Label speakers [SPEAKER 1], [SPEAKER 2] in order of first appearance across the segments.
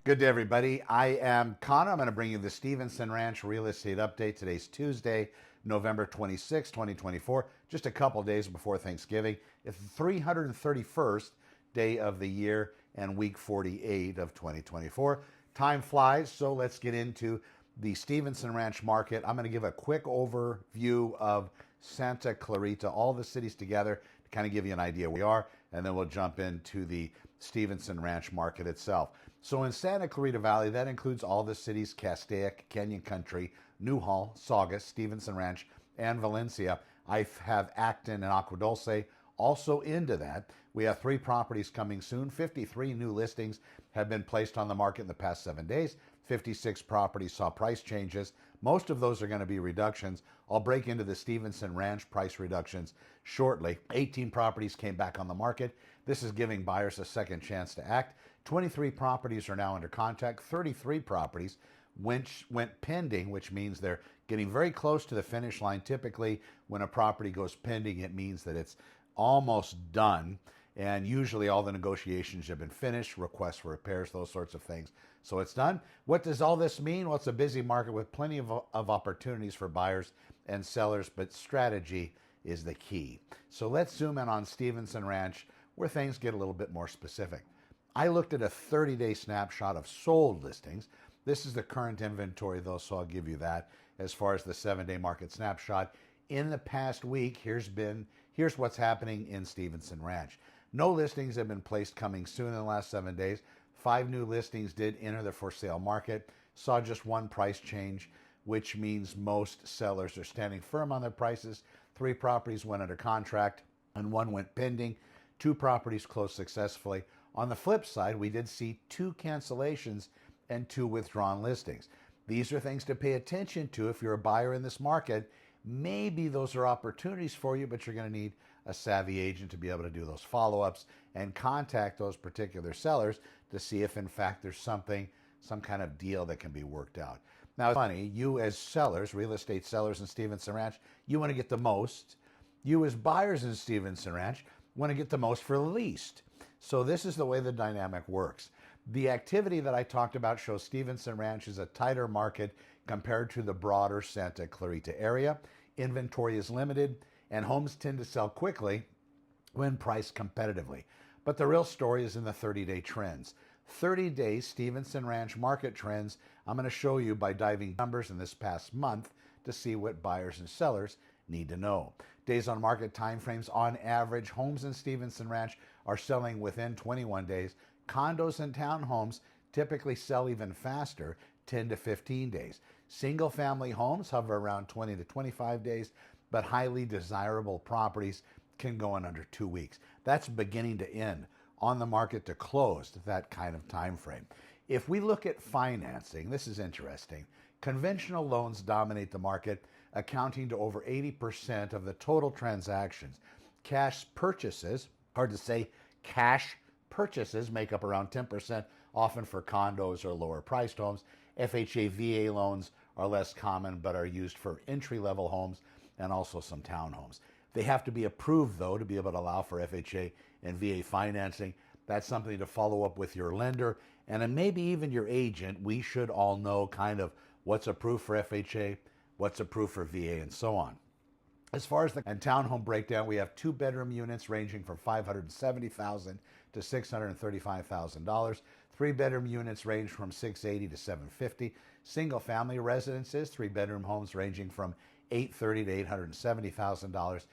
[SPEAKER 1] Good day, everybody. I am Connor. I'm going to bring you the Stevenson Ranch real estate update. Today's Tuesday, November 26, 2024, just a couple days before Thanksgiving. It's the 331st day of the year and week 48 of 2024. Time flies, so let's get into the Stevenson Ranch market. I'm going to give a quick overview of Santa Clarita, all the cities together, to kind of give you an idea where we are, and then we'll jump into the Stevenson Ranch market itself. So in Santa Clarita Valley, that includes all the cities: Castaic, Canyon Country, Newhall, Saugus, Stevenson Ranch, and Valencia. I have Acton and Agua Dulce also into that. We have 3 properties coming soon. 53 new listings have been placed on the market in the past 7 days. 56 properties saw price changes. Most of those are going to be reductions. I'll break into the Stevenson Ranch price reductions shortly. 18 properties came back on the market. This is giving buyers a second chance to act. 23 properties are now under contract. 33 properties went pending, which means they're getting very close to the finish line. Typically, when a property goes pending, it means that it's almost done. And usually all the negotiations have been finished, requests for repairs, those sorts of things. So it's done. What does all this mean? Well, it's a busy market with plenty of opportunities for buyers and sellers, but strategy is the key. So let's zoom in on Stevenson Ranch, where things get a little bit more specific. I looked at a 30-day snapshot of sold listings. This is the current inventory, though, so I'll give you that. As far as the 7-day market snapshot, in the past week, here's what's happening in Stevenson Ranch. No listings have been placed coming soon in the last 7 days. 5 new listings did enter the for sale market. Saw just 1 price change, which means most sellers are standing firm on their prices. 3 properties went under contract and 1 went pending. 2 properties closed successfully. On the flip side, we did see 2 cancellations and 2 withdrawn listings. These are things to pay attention to if you're a buyer in this market. Maybe those are opportunities for you, but you're going to need a savvy agent to be able to do those follow-ups and contact those particular sellers to see if in fact there's some kind of deal that can be worked out. Now, it's funny, you as sellers, real estate sellers in Stevenson Ranch, you want to get the most. You as buyers in Stevenson Ranch want to get the most for the least. So this is the way the dynamic works. The activity that I talked about shows Stevenson Ranch is a tighter market compared to the broader Santa Clarita area. Inventory is limited, and homes tend to sell quickly when priced competitively. But the real story is in the 30-day trends. 30-day Stevenson Ranch market trends I'm going to show you by diving numbers in this past month to see what buyers and sellers need to know. Days on market timeframes: on average, homes in Stevenson Ranch are selling within 21 days. Condos and townhomes typically sell even faster, 10 to 15 days. Single family homes hover around 20 to 25 days, but highly desirable properties can go in under 2 weeks. That's beginning to end, on the market to closed, that kind of time frame. If we look at financing, this is interesting. Conventional loans dominate the market, accounting to over 80% of the total transactions. Cash purchases, hard to say, cash purchases make up around 10%, often for condos or lower priced homes. FHA, VA loans are less common, but are used for entry-level homes and also some townhomes. They have to be approved, though, to be able to allow for FHA and VA financing. That's something to follow up with your lender and then maybe even your agent. We should all know kind of what's approved for FHA, what's approved for VA, and so on. As far as the townhome breakdown, we have 2-bedroom units ranging from $570,000 to $635,000. 3-bedroom units range from $680,000 to $750,000. Single-family residences, 3-bedroom homes ranging from $830,000 to $870,000.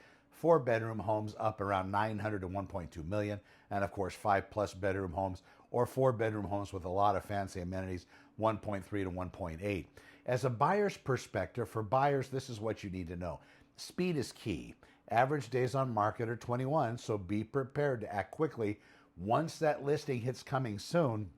[SPEAKER 1] 4-bedroom homes up around $900,000 to $1.2 million, and of course 5+ bedroom homes or 4-bedroom homes with a lot of fancy amenities, 1.3 to 1.8. As a buyer's perspective, for buyers, this is what you need to know. Speed is key. Average days on market are 21, so be prepared to act quickly. Once that listing hits coming soon,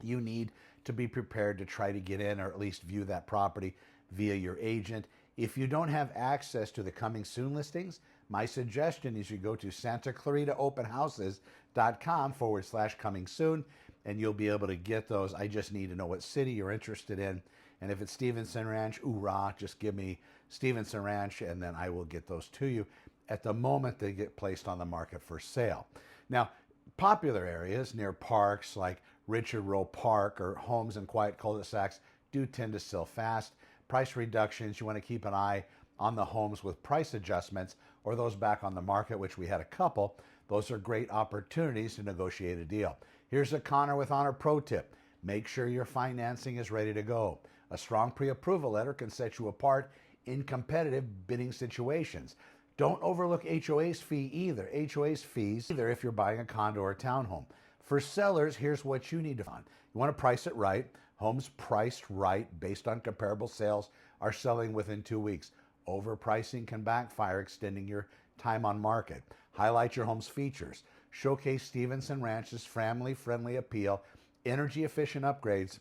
[SPEAKER 1] you need to be prepared to try to get in or at least view that property via your agent. If you don't have access to the coming soon listings, my suggestion is you go to santaclaritaopenhouses.com/coming soon, and you'll be able to get those. I just need to know what city you're interested in. And if it's Stevenson Ranch, hoorah, just give me Stevenson Ranch, and then I will get those to you at the moment they get placed on the market for sale. Now, popular areas near parks like Richard Roe Park or homes in quiet cul-de-sacs do tend to sell fast. Price reductions, you want to keep an eye on the homes with price adjustments or those back on the market, which we had a couple. Those are great opportunities to negotiate a deal. Here's a Connor with Honor pro tip. Make sure your financing is ready to go. A strong pre-approval letter can set you apart in competitive bidding situations. Don't overlook HOA's fee either. HOA's fees either if you're buying a condo or a townhome. For sellers, here's what you need to find. You want to price it right. Homes priced right based on comparable sales are selling within 2 weeks. Overpricing can backfire, extending your time on market. Highlight your home's features. Showcase Stevenson Ranch's family-friendly appeal, energy-efficient upgrades,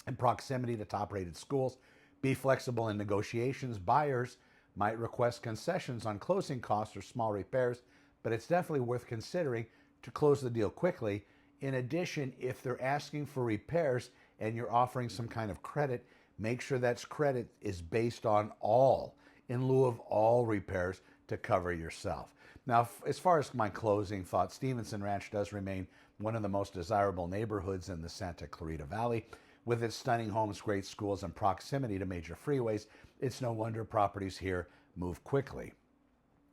[SPEAKER 1] and proximity to top-rated schools. Be flexible in negotiations. Buyers might request concessions on closing costs or small repairs, but it's definitely worth considering to close the deal quickly. In addition, if they're asking for repairs and you're offering some kind of credit, make sure that credit is based on all, in lieu of all repairs to cover yourself. Now, as far as my closing thought, Stevenson Ranch does remain one of the most desirable neighborhoods in the Santa Clarita Valley. With its stunning homes, great schools, and proximity to major freeways, it's no wonder properties here move quickly.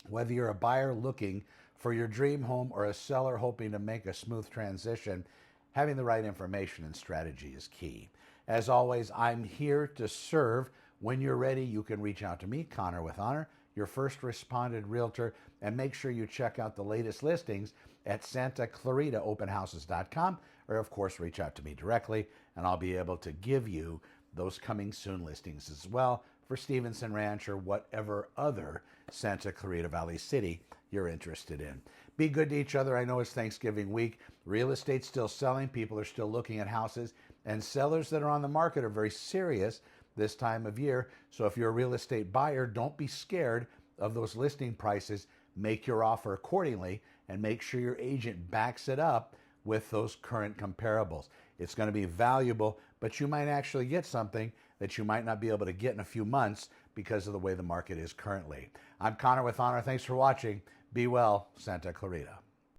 [SPEAKER 1] Whether you're a buyer looking for your dream home or a seller hoping to make a smooth transition, having the right information and strategy is key. As always, I'm here to serve. When you're ready, you can reach out to me, Connor with Honor, your first responded realtor, and make sure you check out the latest listings at SantaClaritaOpenHouses.com, or of course reach out to me directly, and I'll be able to give you those coming soon listings as well for Stevenson Ranch or whatever other Santa Clarita Valley city you're interested in. Be good to each other. I know it's Thanksgiving week. Real estate's still selling. People are still looking at houses, and sellers that are on the market are very serious this time of year. So if you're a real estate buyer, don't be scared of those listing prices. Make your offer accordingly and make sure your agent backs it up with those current comparables. It's going to be valuable, but you might actually get something that you might not be able to get in a few months because of the way the market is currently. I'm Connor with Honor. Thanks for watching. Be well, Santa Clarita.